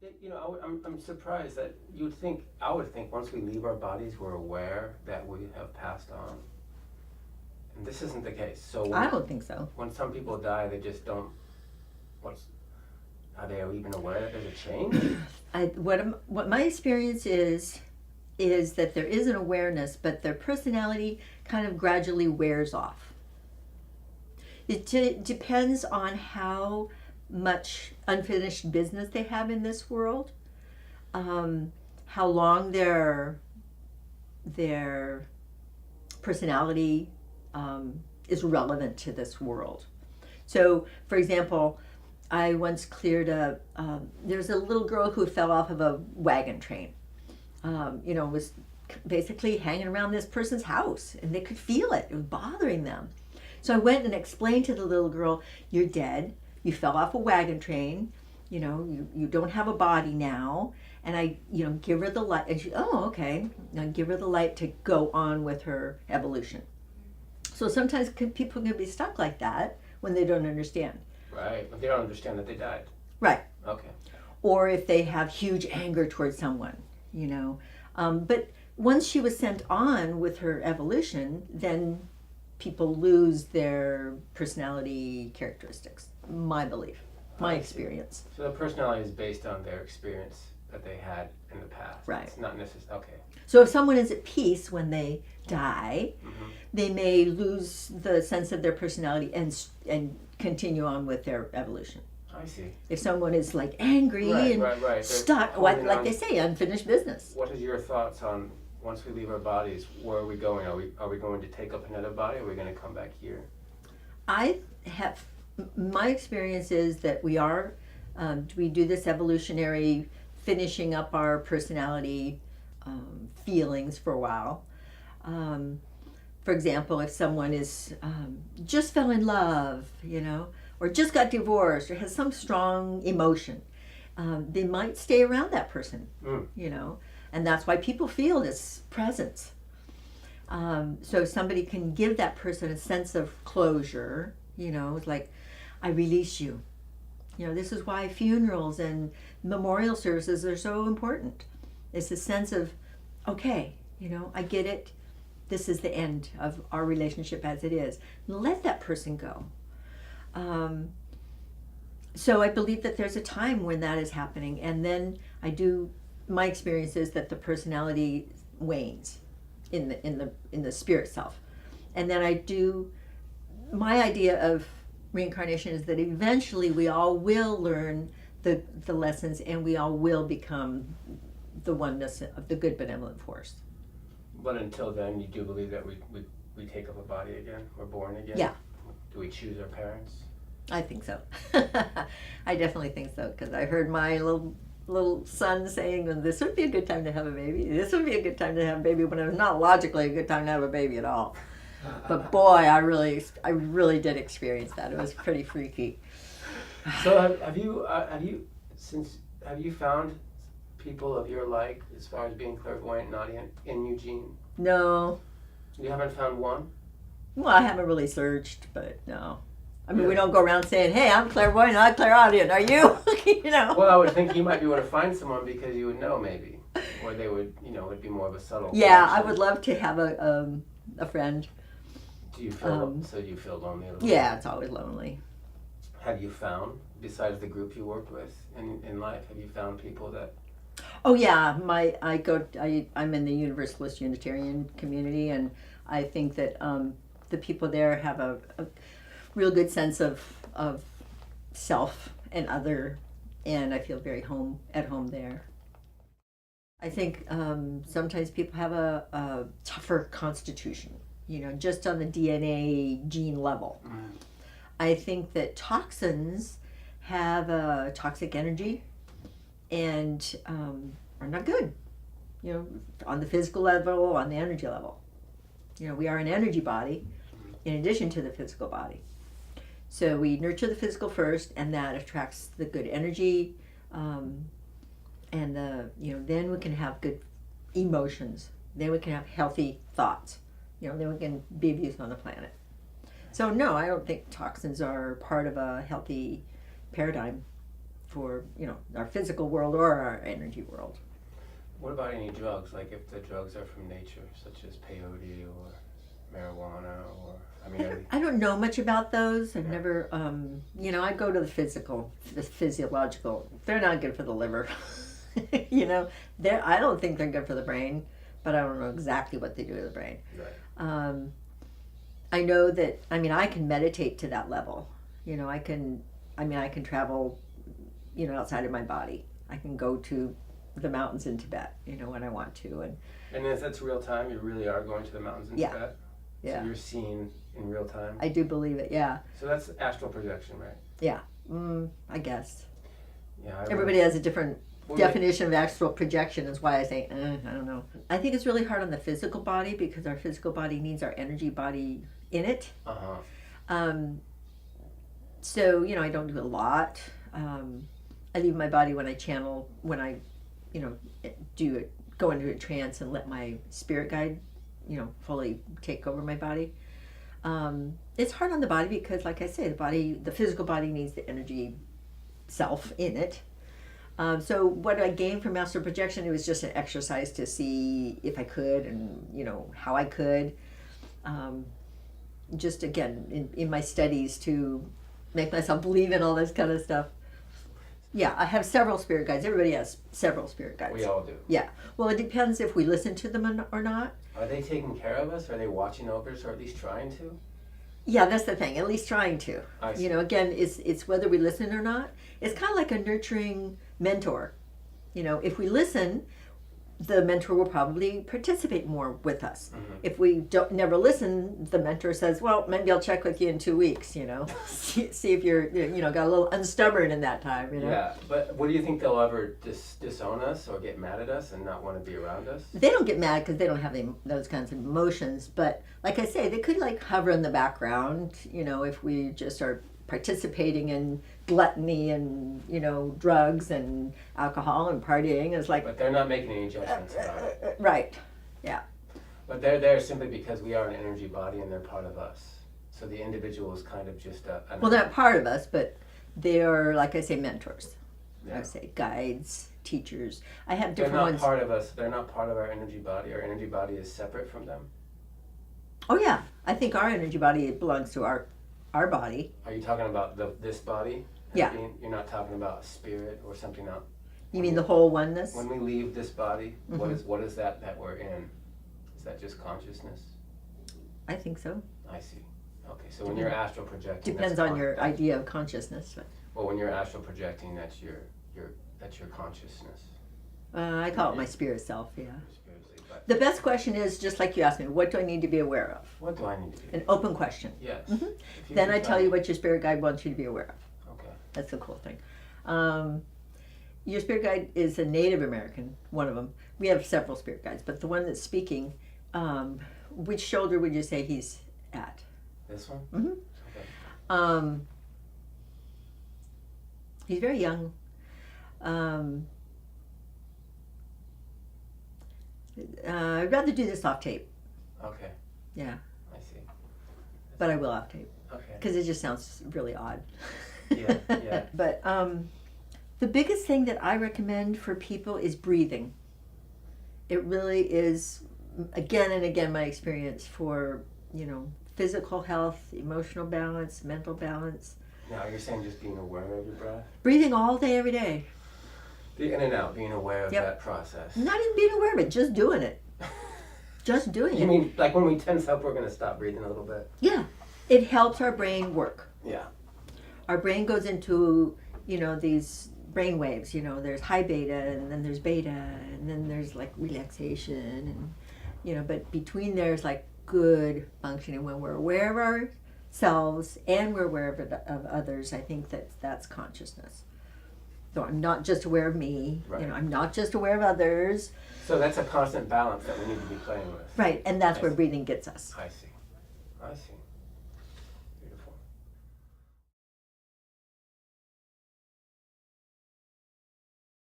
I'm surprised that I would think once we leave our bodies, we're aware that we have passed on. And this isn't the case. So I don't think so. when some people die, they just don't, what's, are they even aware that there's a change? What my experience is that there is an awareness, but their personality kind of gradually wears off. It depends on how much unfinished business they have in this world, how long their personality is relevant to this world. So, for example, I once cleared there was a little girl who fell off of a wagon train. Was basically hanging around this person's house, and they could feel it. It was bothering them. So I went and explained to the little girl, "You're dead. You fell off a wagon train. You don't have a body now." And I, give her the light. And she, "Oh, okay." And I give her the light to go on with her evolution. So sometimes people can be stuck like that when they don't understand. Right, but they don't understand that they died. Right. Okay. Or if they have huge anger towards someone, But once she was sent on with her evolution, then people lose their personality characteristics. My belief, my experience. So the personality is based on their experience that they had in the past. Right. It's not necessarily, okay. So if someone is at peace when they die, Mm-hmm. they may lose the sense of their personality and continue on with their evolution. I see. If someone is like angry Right. stuck, like they say, unfinished business. What is your thoughts on once we leave our bodies, where are we going? Are we going to take up another body, or are we going to come back here? My experience is that we do this evolutionary finishing up our personality feelings for a while. For example, if someone is just fell in love, or just got divorced, or has some strong emotion, they might stay around that person, and that's why people feel this presence. So somebody can give that person a sense of closure, it's like, I release you. This is why funerals and memorial services are so important. It's a sense of, okay, I get it. This is the end of our relationship as it is. Let that person go. So I believe that there's a time when that is happening, and then my experience is that the personality wanes in the spirit self. And then my idea of reincarnation is that eventually we all will learn the lessons, and we all will become the oneness of the good benevolent force. But until then, you do believe that we take up a body again? We're born again? Yeah. Do we choose our parents? I think so. I definitely think so, because I heard my little son saying, "This would be a good time to have a baby. This would be a good time to have a baby," when it was not logically a good time to have a baby at all. But boy, I really did experience that. It was pretty freaky. So have you found people of your like as far as being clairvoyant and audient in Eugene? No. You haven't found one? Well, I haven't really searched, but no. I mean, we don't go around saying, "Hey, I'm clairvoyant, I'm clairaudient. Are you?" Well, I would think you might be able to find someone because you would know, maybe, or they would, it'd be more of a subtle. Yeah, connection. I would love to have a friend. Do you feel so? Do you feel lonely? A little Yeah, it's always lonely. Have you found, besides the group you worked with in life, have you found people that? Oh yeah, I'm in the Universalist Unitarian community, and I think that the people there have a real good sense of self and other, and I feel very at home there. I think sometimes people have a tougher constitution, just on the DNA gene level. Mm. I think that toxins have a toxic energy and are not good, on the physical level, on the energy level. We are an energy body in addition to the physical body. So we nurture the physical first, and that attracts the good energy, and then we can have good emotions. Then we can have healthy thoughts. Then we can be of use on the planet. So no, I don't think toxins are part of a healthy paradigm. for our physical world or our energy world. What about any drugs? Like if the drugs are from nature, such as peyote or marijuana, or I don't know much about those. I've never, I go to the physiological. They're not good for the liver. I don't think they're good for the brain, but I don't know exactly what they do to the brain. Right. I know that, I can meditate to that level. I can travel, outside of my body. I can go to the mountains in Tibet, when I want to. And if that's real time, you really are going to the mountains in Tibet? Yeah. So you're seeing in real time? I do believe it, yeah. So that's astral projection, right? Yeah, I guess. Yeah. Everybody has a different definition of astral projection, is why I say, I don't know. I think it's really hard on the physical body because our physical body needs our energy body in it. So, I don't do a lot. I leave my body when I channel, when I, go into a trance and let my spirit guide, fully take over my body. It's hard on the body because, like I say, the physical body needs the energy self in it. So what I gained from astral projection, it was just an exercise to see if I could and, how I could. Just again, in my studies to make myself believe in all this kind of stuff. Yeah, I have several spirit guides. Everybody has several spirit guides. We all do. Yeah. Well, it depends if we listen to them or not. Are they taking care of us? Are they watching over us, or at least trying to? Yeah, that's the thing. At least trying to. I see. Again, it's whether we listen or not. It's kind of like a nurturing mentor. If we listen, the mentor will probably participate more with us. Mm-hmm. If we don't never listen, the mentor says, well, maybe I'll check with you in 2 weeks, see if you're, got a little unstubborn in that time, Yeah, but what do you think they'll ever disown us or get mad at us and not want to be around us? They don't get mad because they don't have those kinds of emotions, but like I say, they could hover in the background, if we just are participating in gluttony and drugs and alcohol and partying. It's like, but they're not making any judgments about it. Right. Yeah. But they're there simply because we are an energy body and they're part of us. So the individual is kind of just well, they're not part of us, but they are, like I say, mentors. Yeah. I say guides, teachers. I have They're different not ones. part of us. They're not part of our energy body. Our energy body is separate from them. Oh yeah, I think our energy body belongs to our body. Are you talking about this body? Yeah. You're not talking about spirit or something else? You mean the whole oneness? When we leave this body, Mm-hmm. what is that we're in? Is that just consciousness? I think so. I see. Okay, so when you're astral projecting, Depends on your idea of consciousness. But, well, when you're astral projecting, that's your consciousness. I call it my spirit self. Yeah. Spiritually, but The best question is just like you asked me. What do I need to be aware of? what do I need to be? An open question. Yes. Mhm. If Then could I tell tell you what your spirit guide wants you to be aware of. Okay. That's the cool thing. Your spirit guide is a Native American, one of them. We have several spirit guides, but the one that's speaking, which shoulder would you say he's at? This one? Mm-hmm. Okay. He's very young. I'd rather do this off tape. Okay. Yeah, I see. but I will off tape Okay. because it just sounds really odd. Yeah, yeah. But the biggest thing that I recommend for people is breathing. It really is, again and again, my experience for, physical health, emotional balance, mental balance. Now, you're saying just being aware of your breath? Breathing all day, every day. The in and out, being aware of Yep. that process. Not even being aware of it, just doing it. Just doing You it. mean, like when we tense up, we're going to stop breathing a little bit? Yeah. It helps our brain work. Yeah. Our brain goes into, these brain waves. There's high beta, and then there's beta, and then there's relaxation, and but between there's good functioning. When we're aware of ourselves and we're aware of others, I think that's consciousness. So I'm not just aware of me. Right. I'm not just aware of others. So that's a constant balance that we need to be playing with. Right, and that's I where see. breathing gets us. I see. I see.